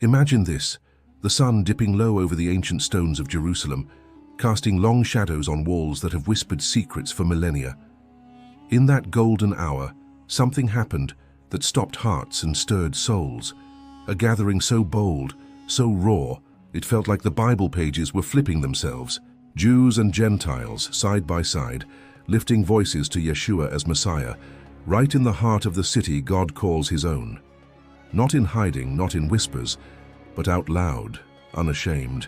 Imagine this, the sun dipping low over the ancient stones of Jerusalem, casting long shadows on walls that have whispered secrets for millennia. In that golden hour, something happened that stopped hearts and stirred souls. A gathering so bold, so raw, it felt like the Bible pages were flipping themselves. Jews and Gentiles, side by side, lifting voices to Yeshua as Messiah. Right in the heart of the city God calls his own. Not in hiding, not in whispers, but out loud, unashamed.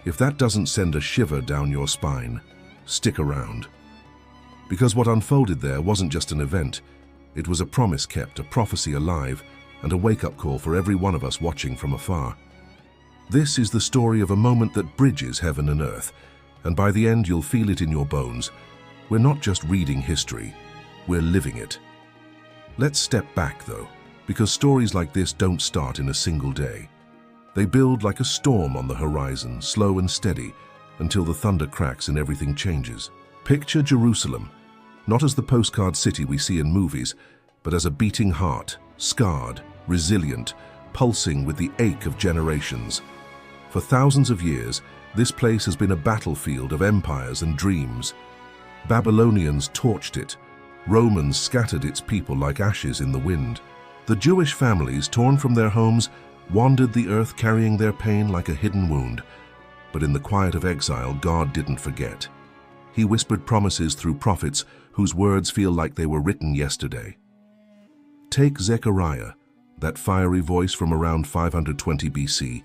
If that doesn't send a shiver down your spine, stick around. Because what unfolded there wasn't just an event, it was a promise kept, a prophecy alive, and a wake-up call for every one of us watching from afar. This is the story of a moment that bridges heaven and earth, and by the end you'll feel it in your bones. We're not just reading history, we're living it. Let's step back though, because stories like this don't start in a single day. They build like a storm on the horizon, slow and steady, until the thunder cracks and everything changes. Picture Jerusalem, not as the postcard city we see in movies, but as a beating heart, scarred, resilient, pulsing with the ache of generations. For thousands of years, this place has been a battlefield of empires and dreams. Babylonians torched it. Romans scattered its people like ashes in the wind. The Jewish families, torn from their homes, wandered the earth carrying their pain like a hidden wound. But in the quiet of exile, God didn't forget. He whispered promises through prophets whose words feel like they were written yesterday. Take Zechariah, that fiery voice from around 520 BC.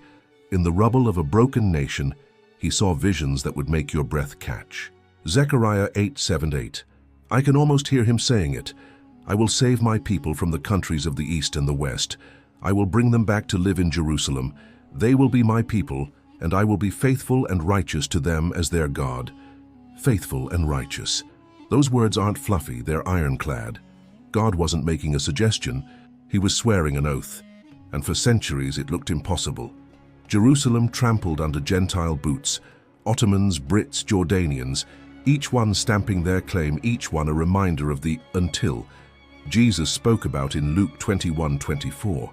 In the rubble of a broken nation, he saw visions that would make your breath catch. Zechariah 8:7-8. I can almost hear him saying it. I will save my people from the countries of the east and the west. I will bring them back to live in Jerusalem. They will be my people, and I will be faithful and righteous to them as their God. Faithful and righteous. Those words aren't fluffy, they're ironclad. God wasn't making a suggestion, he was swearing an oath. And for centuries it looked impossible. Jerusalem trampled under Gentile boots, Ottomans, Brits, Jordanians, each one stamping their claim, each one a reminder of the until Jesus spoke about in Luke 21:24.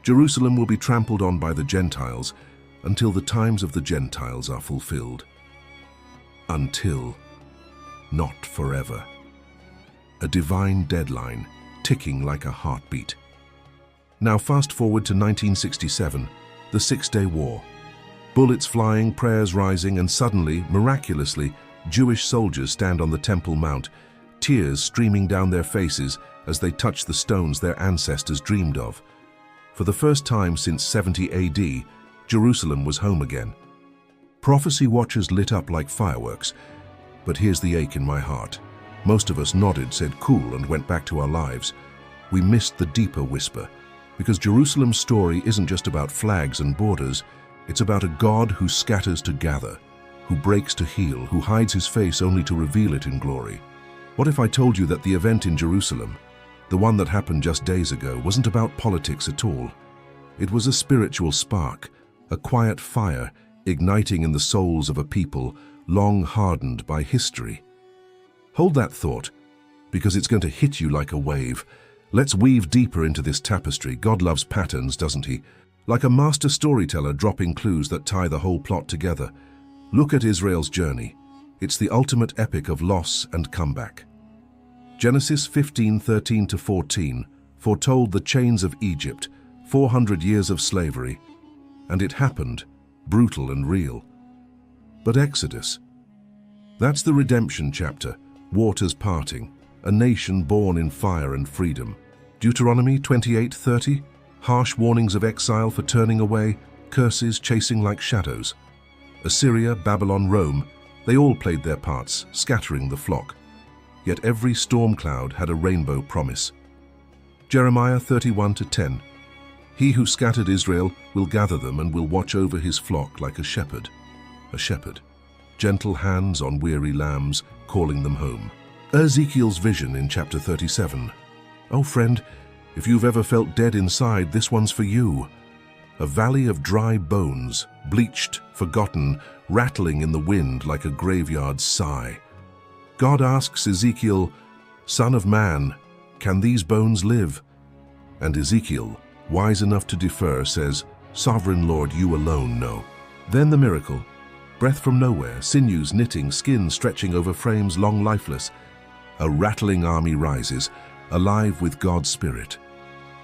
Jerusalem will be trampled on by the Gentiles until the times of the Gentiles are fulfilled. Until, not forever. A divine deadline, ticking like a heartbeat. Now fast forward to 1967, the Six-Day War. Bullets flying, prayers rising, and suddenly, miraculously, Jewish soldiers stand on the Temple Mount, tears streaming down their faces as they touch the stones their ancestors dreamed of. For the first time since 70 AD, Jerusalem was home again. Prophecy watchers lit up like fireworks, but here's the ache in my heart. Most of us nodded, said cool, and went back to our lives. We missed the deeper whisper, because Jerusalem's story isn't just about flags and borders, it's about a God who scatters to gather, who breaks to heal, who hides his face only to reveal it in glory. What if I told you that the event in Jerusalem, the one that happened just days ago, wasn't about politics at all? It was a spiritual spark, a quiet fire igniting in the souls of a people long hardened by history. Hold that thought, because it's going to hit you like a wave. Let's weave deeper into this tapestry. God loves patterns, doesn't he? Like a master storyteller dropping clues that tie the whole plot together. Look at Israel's journey. It's the ultimate epic of loss and comeback. Genesis 15:13-14 foretold the chains of Egypt, 400 years of slavery, and it happened, brutal and real. But Exodus, that's the redemption chapter, waters parting, a nation born in fire and freedom. Deuteronomy 28:30, harsh warnings of exile for turning away, curses chasing like shadows. Assyria, Babylon, Rome, they all played their parts, scattering the flock. Yet every storm cloud had a rainbow promise. Jeremiah 31:10, he who scattered Israel will gather them and will watch over his flock like a shepherd. A shepherd, gentle hands on weary lambs, calling them home. Ezekiel's vision in chapter 37. Oh friend, if you've ever felt dead inside, this one's for you. A valley of dry bones, bleached, forgotten, rattling in the wind like a graveyard sigh. God asks Ezekiel, Son of man, can these bones live? And Ezekiel, wise enough to defer, says, Sovereign Lord, you alone know. Then the miracle. Breath from nowhere, sinews knitting, skin stretching over frames long lifeless. A rattling army rises, alive with God's Spirit.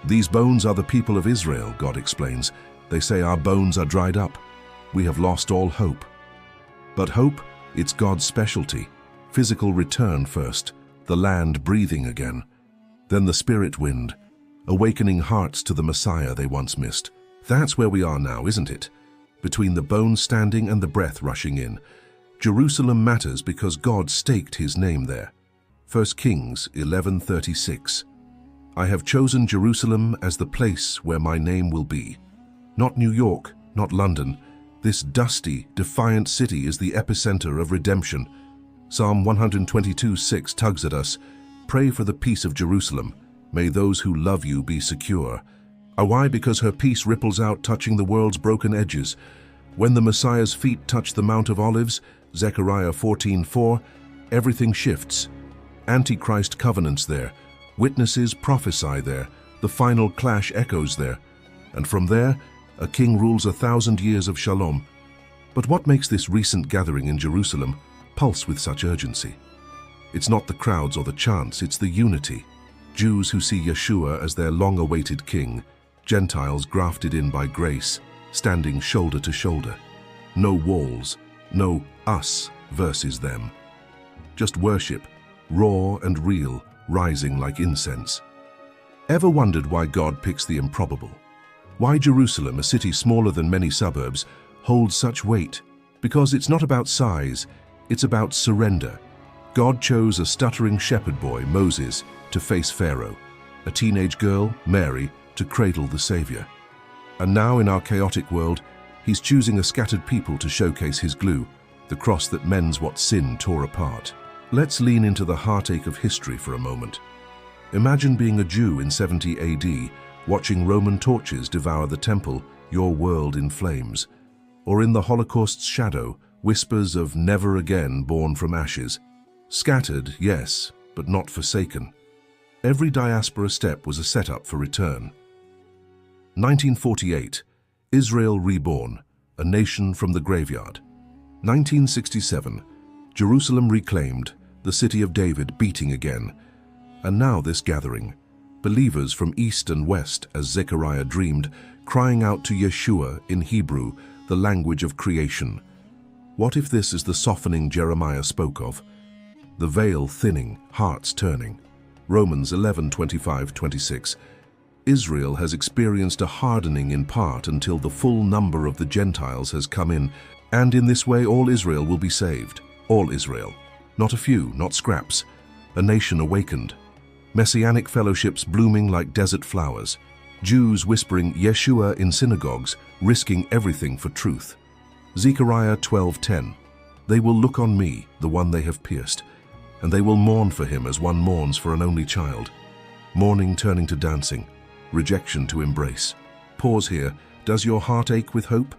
These bones are the people of Israel, God explains. They say our bones are dried up. We have lost all hope. But hope, it's God's specialty. Physical return first, the land breathing again. Then the Spirit wind, awakening hearts to the Messiah they once missed. That's where we are now, isn't it? Between the bones standing and the breath rushing in. Jerusalem matters because God staked his name there. 1 Kings 11:36. I have chosen Jerusalem as the place where my name will be. Not New York, not London. This dusty, defiant city is the epicenter of redemption. Psalm 122:6 tugs at us. Pray for the peace of Jerusalem. May those who love you be secure. Why? Because her peace ripples out, touching the world's broken edges. When the Messiah's feet touch the Mount of Olives, Zechariah 14:4, everything shifts. Antichrist covenants there. Witnesses prophesy there. The final clash echoes there. And from there, a king rules 1,000 years of shalom. But what makes this recent gathering in Jerusalem pulse with such urgency? It's not the crowds or the chants, it's the unity. Jews who see Yeshua as their long-awaited king, Gentiles grafted in by grace, standing shoulder to shoulder. No walls, no us versus them. Just worship, raw and real, rising like incense. Ever wondered why God picks the improbable? Why Jerusalem, a city smaller than many suburbs, holds such weight? Because it's not about size, it's about surrender. God chose a stuttering shepherd boy, Moses, to face Pharaoh, a teenage girl, Mary, to cradle the Savior. And now in our chaotic world, he's choosing a scattered people to showcase his glue, the cross that mends what sin tore apart. Let's lean into the heartache of history for a moment. Imagine being a Jew in 70 AD, watching Roman torches devour the temple, your world in flames. Or in the Holocaust's shadow, whispers of never again born from ashes. Scattered, yes, but not forsaken. Every diaspora step was a setup for return. 1948, Israel reborn, a nation from the graveyard. 1967, Jerusalem reclaimed, the city of David beating again. And now this gathering, believers from east and west, as Zechariah dreamed, crying out to Yeshua in Hebrew, the language of creation. What if this is the softening Jeremiah spoke of? The veil thinning, hearts turning. Romans 11:25-26. Israel has experienced a hardening in part until the full number of the Gentiles has come in, and in this way all Israel will be saved. All Israel. Not a few, not scraps. A nation awakened. Messianic fellowships blooming like desert flowers. Jews whispering Yeshua in synagogues, risking everything for truth. Zechariah 12:10. They will look on me, the one they have pierced, and they will mourn for him as one mourns for an only child. Mourning turning to dancing. Rejection to embrace. Pause here. Does your heart ache with hope?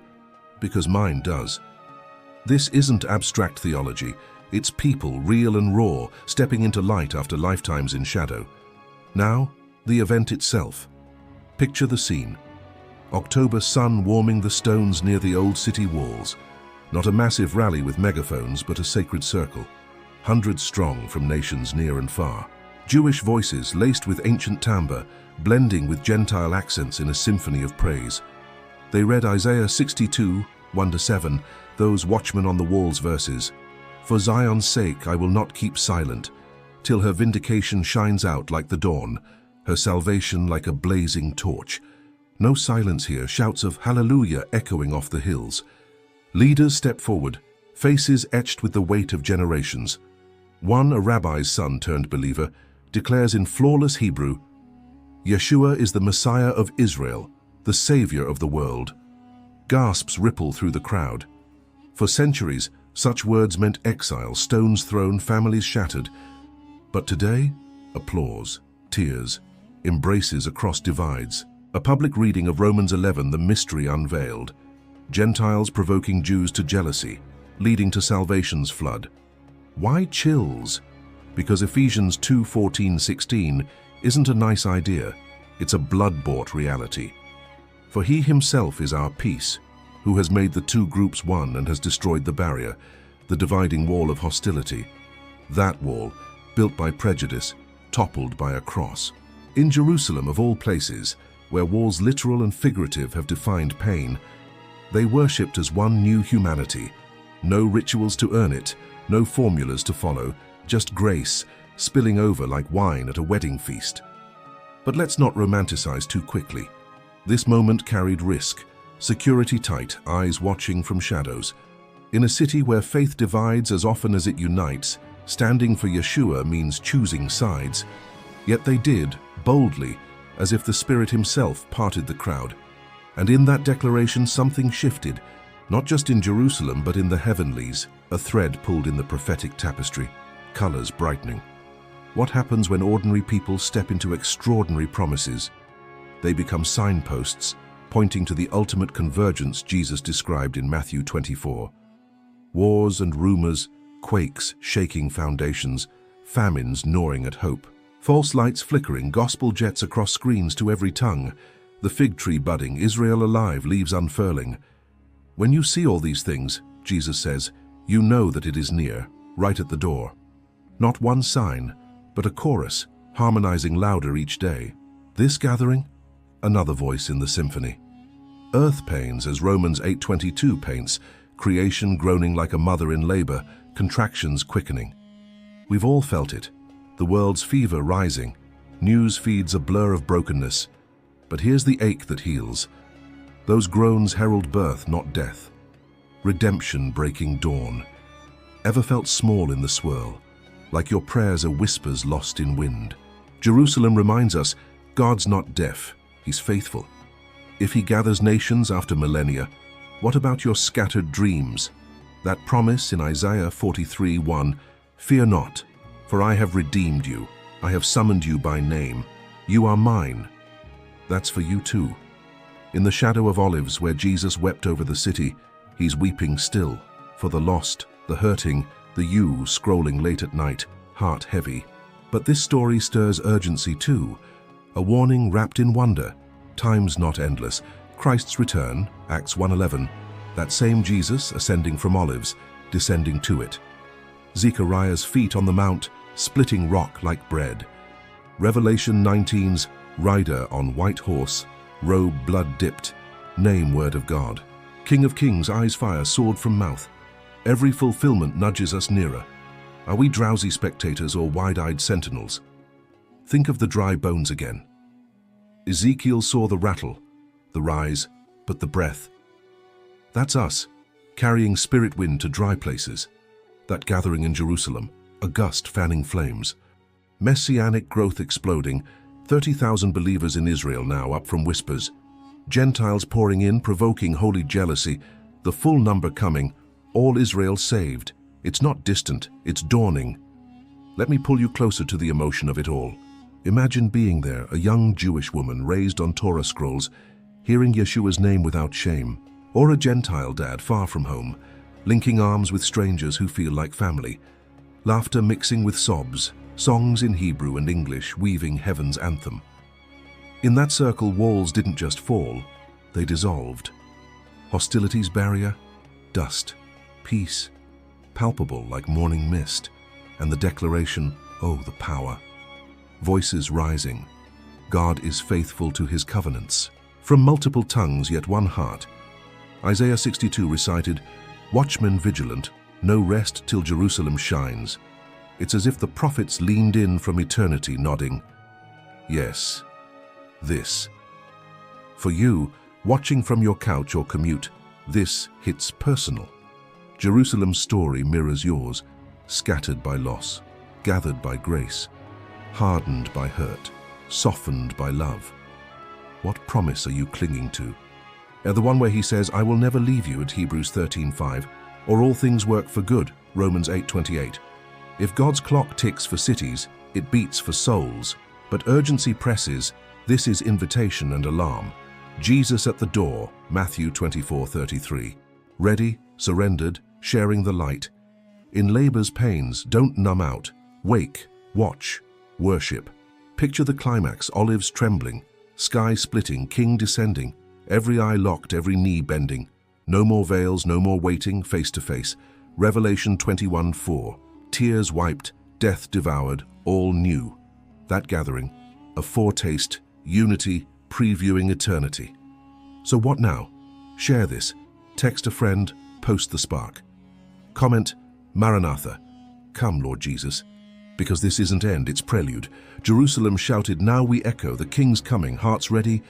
Because mine does. This isn't abstract theology. It's people, real and raw, stepping into light after lifetimes in shadow. Now, the event itself. Picture the scene. October sun warming the stones near the old city walls. Not a massive rally with megaphones, but a sacred circle. Hundreds strong from nations near and far. Jewish voices laced with ancient timbre, blending with Gentile accents in a symphony of praise. They read Isaiah 62:1-7, those watchmen on the walls verses. For Zion's sake I will not keep silent, till her vindication shines out like the dawn, her salvation like a blazing torch. No silence here, shouts of hallelujah echoing off the hills. Leaders step forward, faces etched with the weight of generations. One, a rabbi's son turned believer, declares in flawless Hebrew, Yeshua is the Messiah of Israel, the Savior of the world. Gasps ripple through the crowd. For centuries, such words meant exile, stones thrown, families shattered. But today, applause, tears, embraces across divides. A public reading of Romans 11, the mystery unveiled. Gentiles provoking Jews to jealousy, leading to salvation's flood. Why chills? Because Ephesians 2:14-16 isn't a nice idea, it's a blood-bought reality. For he himself is our peace, who has made the two groups one and has destroyed the barrier, the dividing wall of hostility. That wall, built by prejudice, toppled by a cross. In Jerusalem, of all places, where walls literal and figurative have defined pain, they worshipped as one new humanity. No rituals to earn it, no formulas to follow, just grace, spilling over like wine at a wedding feast. But let's not romanticize too quickly. This moment carried risk, security tight, eyes watching from shadows. In a city where faith divides as often as it unites, standing for Yeshua means choosing sides. Yet they did, boldly, as if the Spirit himself parted the crowd. And in that declaration something shifted, not just in Jerusalem but in the heavenlies, a thread pulled in the prophetic tapestry, colors brightening. What happens when ordinary people step into extraordinary promises? They become signposts, pointing to the ultimate convergence Jesus described in Matthew 24. Wars and rumors, quakes shaking foundations, famines gnawing at hope. False lights flickering, gospel jets across screens to every tongue. The fig tree budding, Israel alive, leaves unfurling. When you see all these things, Jesus says, you know that it is near, right at the door. Not one sign, but a chorus, harmonizing louder each day. This gathering? Another voice in the symphony. Earth pains, as Romans 8:22 paints, creation groaning like a mother in labor, contractions quickening. We've all felt it, the world's fever rising, news feeds a blur of brokenness. But here's the ache that heals. Those groans herald birth, not death. Redemption breaking dawn. Ever felt small in the swirl, like your prayers are whispers lost in wind? Jerusalem reminds us, God's not deaf, He's faithful. If He gathers nations after millennia, what about your scattered dreams? That promise in Isaiah 43:1, fear not, for I have redeemed you. I have summoned you by name. You are mine. That's for you too. In the shadow of olives where Jesus wept over the city, He's weeping still, for the lost, the hurting, the you scrolling late at night, heart heavy. But this story stirs urgency too, a warning wrapped in wonder. Time's not endless. Christ's return, Acts 1:11, that same Jesus ascending from olives, descending to it. Zechariah's feet on the mount, splitting rock like bread. Revelation 19's rider on white horse, robe blood-dipped, name word of God. King of kings, eyes fire, sword from mouth. Every fulfillment nudges us nearer. Are we drowsy spectators or wide-eyed sentinels? Think of the dry bones again. Ezekiel saw the rattle, the rise, but the breath. That's us, carrying spirit wind to dry places. That gathering in Jerusalem, a gust fanning flames. Messianic growth exploding, 30,000 believers in Israel now, up from whispers. Gentiles pouring in, provoking holy jealousy, the full number coming, all Israel saved. It's not distant, it's dawning. Let me pull you closer to the emotion of it all. Imagine being there, a young Jewish woman raised on Torah scrolls, hearing Yeshua's name without shame, or a Gentile dad far from home, linking arms with strangers who feel like family, laughter mixing with sobs, songs in Hebrew and English weaving heaven's anthem. In that circle, walls didn't just fall, they dissolved. Hostility's barrier, dust, peace, palpable like morning mist, and the declaration, oh, the power. Voices rising. God is faithful to His covenants. From multiple tongues, yet one heart. Isaiah 62 recited, watchmen vigilant, no rest till Jerusalem shines. It's as if the prophets leaned in from eternity, nodding, yes, this. For you, watching from your couch or commute, this hits personal. Jerusalem's story mirrors yours, scattered by loss, gathered by grace, hardened by hurt, softened by love. What promise are you clinging to? The one where He says, I will never leave you at Hebrews 13:5, or all things work for good, Romans 8:28. If God's clock ticks for cities, it beats for souls, but urgency presses, this is invitation and alarm. Jesus at the door, Matthew 24:33. Ready, surrendered, sharing the light. In labor's pains, don't numb out. Wake, watch, worship. Picture the climax, olives trembling, sky splitting, king descending, Every eye locked, every knee bending. No more veils, no more waiting, face to face. Revelation 21:4. Tears wiped, death devoured, all new. That gathering, a foretaste, unity, previewing eternity. So what now? Share this. Text a friend, post the spark. Comment, Maranatha, come Lord Jesus. Because this isn't end, it's prelude. Jerusalem shouted, now we echo, the King's coming, hearts ready,